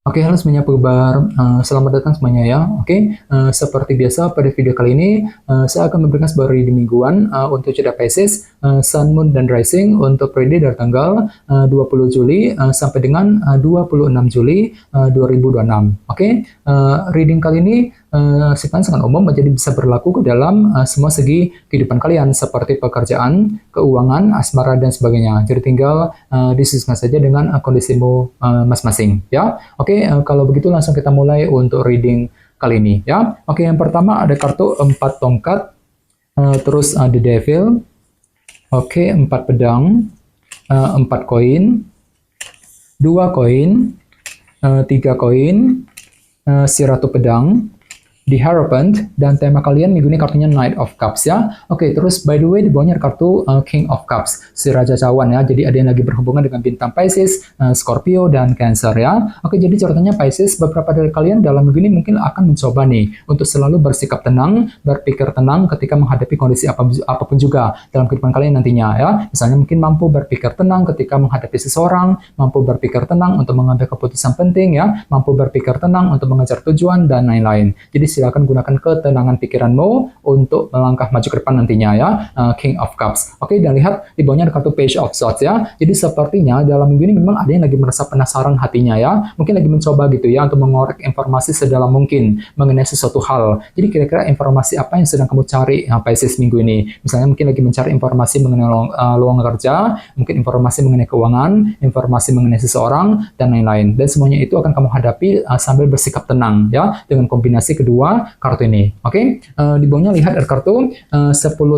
Oke, halo semuanya, apa kabar? Selamat datang semuanya ya. Oke, seperti biasa pada video kali ini, saya akan memberikan sebuah reading mingguan untuk zodiak Pisces, Sun, Moon, dan Rising untuk periode dari tanggal 20 Juli sampai dengan 26 Juli 2026. Oke, reading kali ini sifatnya sangat umum, jadi bisa berlaku ke dalam semua segi kehidupan kalian, seperti pekerjaan, keuangan, asmara, dan sebagainya. Jadi tinggal disesuaikan saja dengan kondisimu masing-masing ya. Oke, kalau begitu langsung kita mulai untuk reading kali ini ya. Oke, yang pertama ada kartu 4 tongkat, terus The Devil, oke, 4 pedang, 4 koin, 2 koin, 3 koin, si ratu pedang, The Hierophant, dan tema kalian minggu ini kartunya Knight of Cups ya. Oke, terus by the way di bawahnya ada kartu King of Cups, si Raja Cawan ya. Jadi ada yang lagi berhubungan dengan bintang Pisces, Scorpio, dan Cancer ya. Oke, jadi catatannya Pisces, beberapa dari kalian dalam minggu ini mungkin akan mencoba nih untuk selalu bersikap tenang, berpikir tenang ketika menghadapi kondisi apapun juga dalam kehidupan kalian nantinya ya. Misalnya mungkin mampu berpikir tenang ketika menghadapi seseorang, mampu berpikir tenang untuk mengambil keputusan penting ya, mampu berpikir tenang untuk mengejar tujuan, dan lain-lain. Jadi silakan gunakan ketenangan pikiranmu untuk melangkah maju ke depan nantinya ya. King of Cups. Oke, dan lihat di bawahnya ada kartu Page of Swords ya. Jadi sepertinya dalam minggu ini memang ada yang lagi merasa penasaran hatinya ya. Mungkin lagi mencoba gitu ya untuk mengorek informasi sedalam mungkin mengenai sesuatu hal. Jadi kira-kira informasi apa yang sedang kamu cari Pisces minggu ini? Misalnya mungkin lagi mencari informasi mengenai lowongan kerja, mungkin informasi mengenai keuangan, informasi mengenai seseorang, dan lain-lain. Dan semuanya itu akan kamu hadapi sambil bersikap tenang ya, dengan kombinasi kedua kartu ini. Oke, di bawahnya lihat ada kartu 10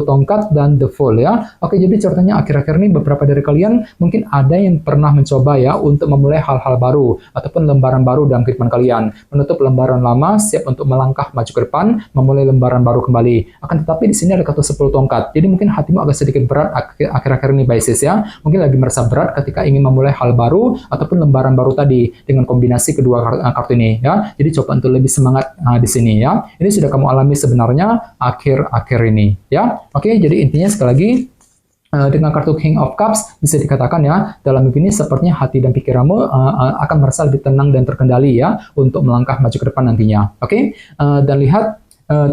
tongkat dan The Fool ya. Oke, jadi ceritanya akhir-akhir ini beberapa dari kalian mungkin ada yang pernah mencoba ya untuk memulai hal-hal baru ataupun lembaran baru dalam kehidupan kalian, menutup lembaran lama, siap untuk melangkah maju ke depan, memulai lembaran baru kembali. Akan tetapi di sini ada kartu 10 tongkat. Jadi mungkin hatimu agak sedikit berat akhir-akhir ini Pisces ya. Mungkin lagi merasa berat ketika ingin memulai hal baru ataupun lembaran baru tadi dengan kombinasi kedua kartu ini ya. Jadi coba untuk lebih semangat di sini ya. Ini sudah kamu alami sebenarnya akhir-akhir ini ya. Oke, jadi intinya sekali lagi dengan kartu King of Cups bisa dikatakan ya, dalam minggu ini sepertinya hati dan pikiranmu akan merasa lebih tenang dan terkendali ya untuk melangkah maju ke depan nantinya. Oke, dan lihat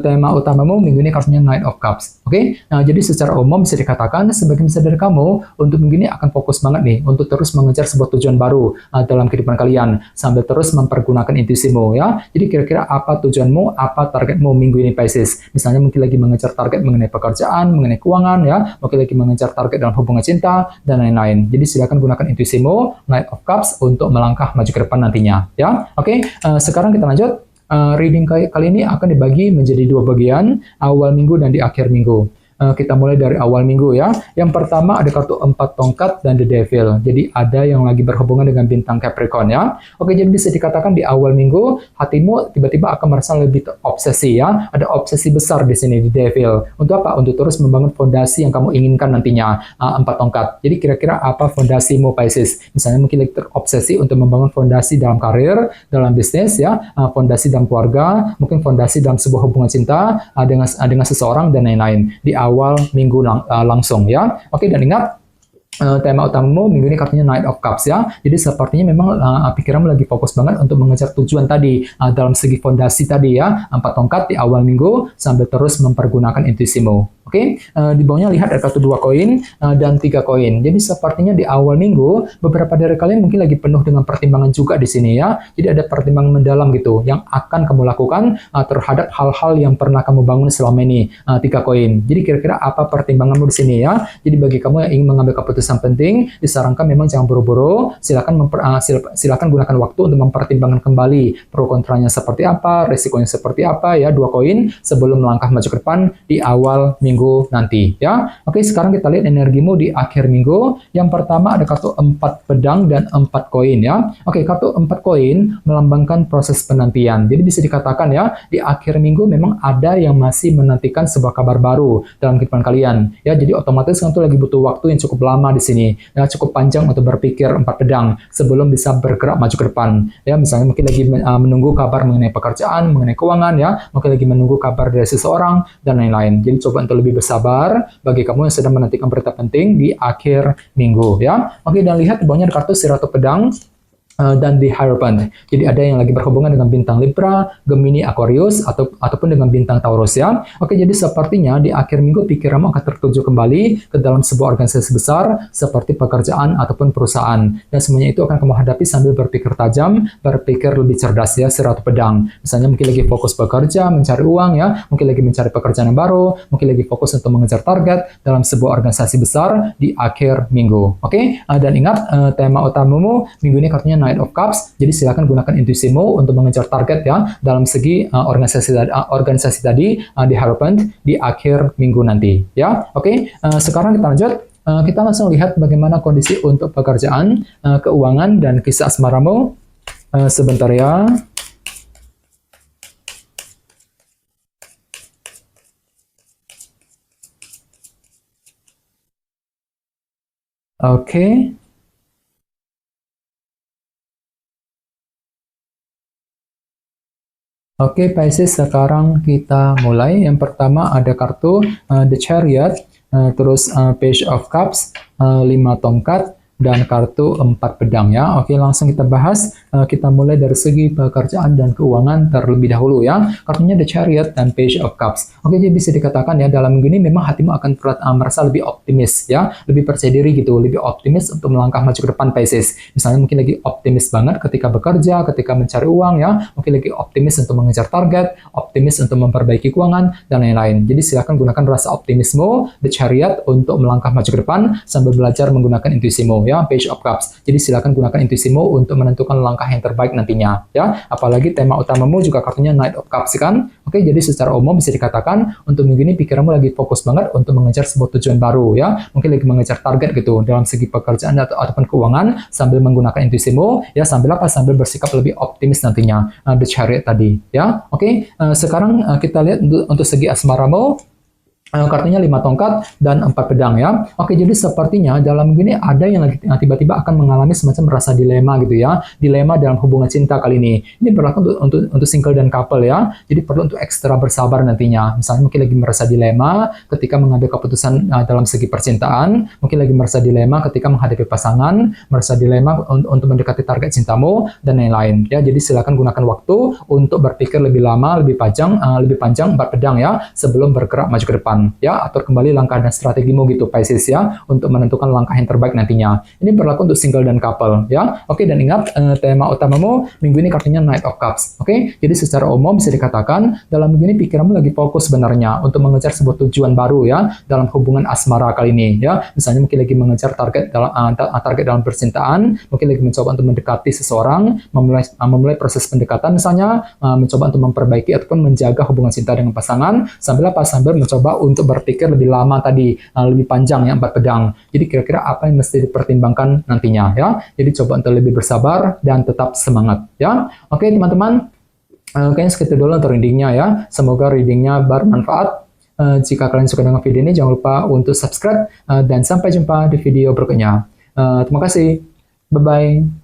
tema utamamu minggu ini kartunya Knight of Cups. Oke, nah jadi secara umum bisa dikatakan sebagian besar dari kamu untuk minggu ini akan fokus banget nih untuk terus mengejar sebuah tujuan baru dalam kehidupan kalian sambil terus mempergunakan intuisimu ya. Jadi kira-kira apa tujuanmu, apa targetmu minggu ini Pisces? Misalnya mungkin lagi mengejar target mengenai pekerjaan, mengenai keuangan ya, mungkin lagi mengejar target dalam hubungan cinta dan lain-lain. Jadi silakan gunakan intuisimu Knight of Cups untuk melangkah maju ke depan nantinya ya. Oke, sekarang kita lanjut. Reading kali ini akan dibagi menjadi 2 bagian, awal minggu dan di akhir minggu. Kita mulai dari awal minggu ya. Yang pertama ada kartu 4 tongkat dan The Devil. Jadi ada yang lagi berhubungan dengan bintang Capricorn ya. Oke, jadi bisa dikatakan di awal minggu hatimu tiba-tiba akan merasa lebih terobsesi ya. Ada obsesi besar di sini di Devil. Untuk apa? Untuk terus membangun fondasi yang kamu inginkan nantinya. 4 tongkat. Jadi kira-kira apa fondasimu Pisces? Misalnya mungkin lagi terobsesi untuk membangun fondasi dalam karir, dalam bisnis ya, fondasi dalam keluarga, mungkin fondasi dalam sebuah hubungan cinta dengan seseorang dan lain-lain. Di awal minggu langsung ya. Oke, dan ingat tema utamamu minggu ini kartunya Knight of Cups ya. Jadi sepertinya memang pikiranmu lagi fokus banget untuk mengejar tujuan tadi dalam segi fondasi tadi ya. 4 tongkat di awal minggu sambil terus mempergunakan intuisimu. Oke, di bawahnya lihat ada kartu 2 koin dan 3 koin. Jadi sepertinya di awal minggu beberapa dari kalian mungkin lagi penuh dengan pertimbangan juga di sini ya. Jadi ada pertimbangan mendalam gitu yang akan kamu lakukan terhadap hal-hal yang pernah kamu bangun selama ini. 3 koin. Jadi kira-kira apa pertimbanganmu di sini ya? Jadi bagi kamu yang ingin mengambil keputusan penting, disarankan memang jangan buru-buru. Silakan gunakan waktu untuk mempertimbangkan kembali pro kontranya seperti apa, resikonya seperti apa ya. 2 koin sebelum melangkah maju ke depan di awal minggu nanti ya. Oke, sekarang kita lihat energimu di akhir minggu. Yang pertama ada kartu 4 pedang dan 4 koin ya. Oke, kartu 4 koin melambangkan proses penantian. Jadi bisa dikatakan ya, di akhir minggu memang ada yang masih menantikan sebuah kabar baru dalam kehidupan kalian ya. Jadi otomatis kamu tuh lagi butuh waktu yang cukup lama di sini ya, cukup panjang untuk berpikir 4 pedang sebelum bisa bergerak maju ke depan ya. Misalnya mungkin lagi menunggu kabar mengenai pekerjaan, mengenai keuangan ya, mungkin lagi menunggu kabar dari seseorang dan lain-lain. Jadi coba untuk lebih bersabar bagi kamu yang sedang menantikan berita penting di akhir minggu ya. Oke, dan lihat di bawahnya ada kartu si Ratu Pedang. dan di Hierophant. Jadi ada yang lagi berhubungan dengan bintang Libra, Gemini, Aquarius, ataupun dengan bintang Taurus ya. Oke, jadi sepertinya di akhir minggu pikiranmu akan tertuju kembali ke dalam sebuah organisasi besar seperti pekerjaan ataupun perusahaan. Dan semuanya itu akan kamu hadapi sambil berpikir tajam, berpikir lebih cerdas ya, seratu pedang. Misalnya mungkin lagi fokus bekerja, mencari uang ya, mungkin lagi mencari pekerjaan yang baru, mungkin lagi fokus untuk mengejar target dalam sebuah organisasi besar di akhir minggu. Oke, dan ingat tema utamamu minggu ini kartunya Knight of Cups, jadi silakan gunakan intuisimu untuk mengejar target ya dalam segi organisasi tadi di Hierophant di akhir minggu nanti ya. Oke, sekarang kita lanjut. Kita langsung lihat bagaimana kondisi untuk pekerjaan, keuangan, dan kisah asmaramu. Sebentar ya. Oke. Oke, Pisces, sekarang kita mulai. Yang pertama ada kartu The Chariot, terus Page of Cups, 5 tongkat, dan kartu 4 pedang ya. Oke, langsung kita bahas. Kita mulai dari segi pekerjaan dan keuangan terlebih dahulu ya. Kartunya The Chariot dan Page of Cups. Oke, jadi bisa dikatakan ya dalam minggu ini memang hatimu akan merasa lebih optimis ya, lebih percaya diri gitu, lebih optimis untuk melangkah maju ke depan Pisces. Misalnya mungkin lagi optimis banget ketika bekerja, ketika mencari uang ya, mungkin lagi optimis untuk mengejar target, optimis untuk memperbaiki keuangan dan lain-lain. Jadi silakan gunakan rasa optimisme The Chariot untuk melangkah maju ke depan sambil belajar menggunakan intuisimu ya, Page of Cups. Jadi silakan gunakan intuisimu untuk menentukan langkah yang terbaik nantinya ya. Apalagi tema utamamu juga kartunya Knight of Cups kan. Oke, jadi secara umum bisa dikatakan untuk minggu ini pikiranmu lagi fokus banget untuk mengejar sebuah tujuan baru ya. Mungkin lagi mengejar target gitu dalam segi pekerjaan ataupun keuangan sambil menggunakan intuisimu ya, sambil apa? Sambil bersikap lebih optimis nantinya. The Chariot tadi ya. Oke, sekarang kita lihat untuk segi asmaramu. Kartunya 5 tongkat dan 4 pedang ya. Oke, jadi sepertinya dalam gini ada yang lagi tiba-tiba akan mengalami semacam rasa dilema gitu ya. Dilema dalam hubungan cinta kali ini. Ini berlaku untuk single dan couple ya. Jadi perlu untuk ekstra bersabar nantinya. Misalnya mungkin lagi merasa dilema ketika mengambil keputusan dalam segi percintaan, mungkin lagi merasa dilema ketika menghadapi pasangan, merasa dilema untuk mendekati target cintamu dan lain-lain ya. Jadi silakan gunakan waktu untuk berpikir lebih lama, lebih panjang 4 pedang ya sebelum bergerak maju ke depan. Ya, atur kembali langkah dan strategimu gitu Pisces ya untuk menentukan langkah yang terbaik nantinya. Ini berlaku untuk single dan couple ya. Oke, dan ingat tema utamamu minggu ini kartunya Knight of Cups. Oke, jadi secara umum bisa dikatakan dalam minggu ini pikiranmu lagi fokus sebenarnya untuk mengejar sebuah tujuan baru ya dalam hubungan asmara kali ini ya. Misalnya mungkin lagi mengejar target dalam percintaan, mungkin lagi mencoba untuk mendekati seseorang, memulai proses pendekatan misalnya, mencoba untuk memperbaiki ataupun menjaga hubungan cinta dengan pasangan sambil mencoba untuk berpikir lebih lama tadi, lebih panjang ya 4 pedang. Jadi kira-kira apa yang mesti dipertimbangkan nantinya ya. Jadi coba untuk lebih bersabar dan tetap semangat ya. Oke teman-teman, kayaknya segitu dulu untuk readingnya ya. Semoga readingnya bermanfaat. Jika kalian suka dengan video ini jangan lupa untuk subscribe dan sampai jumpa di video berikutnya. Terima kasih. Bye-bye.